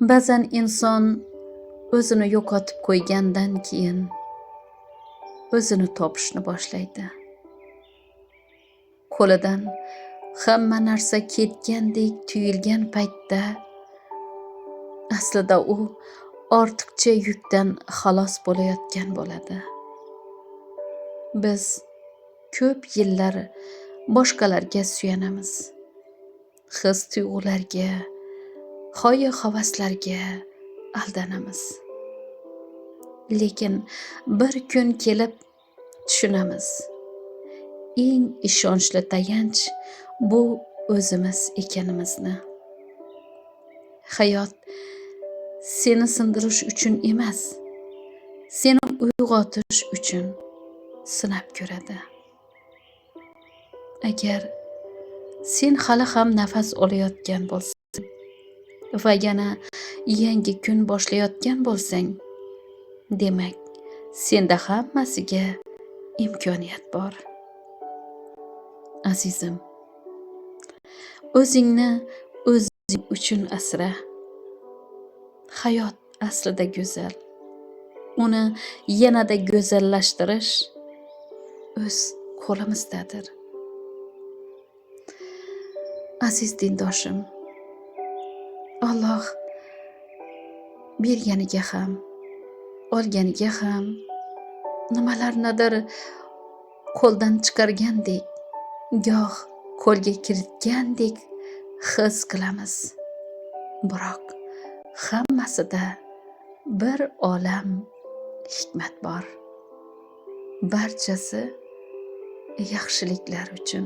Ba'zan inson o'zini yo'qotib qo'ygandan keyin o'zini topishni boshlaydi. Qo'lidan hamma narsa ketgandek tuyulgan paytda aslida u ortiqcha yukdan xalos bo'layotgan bo'ladi. Biz ko'p yillar boshqalarga suyanamiz. His-tuyg'ularga, hoyu-havaslarga aldanamiz. Lekin bir kun kelib tushunamiz. Eng ishonchli tayanch bu o'zimiz ekanimizni. Hayot seni sindirish uchun emas, seni uyg'otish uchun sinab ko'radi. Agar sen hali ham nafas olayotgan bo'lsang va yana yangi kun boshlayotgan bo'lsang, demak, senda hammasiga imkoniyat bor. Azizim, o'zingni o'zing uchun asra. Hayot aslida go'zal. Uni yanada go'zallashtirish o'z qo'limizdadir. Aziz dindoshim, Alloh berganiga ham, olganiga ham nimalarnidir qo'ldan chiqargandek, goh qo'lga kiritgandek his qilamiz. Biroq hammasida bir olam hikmat bor. Barchasi yaxshiliklar uchun.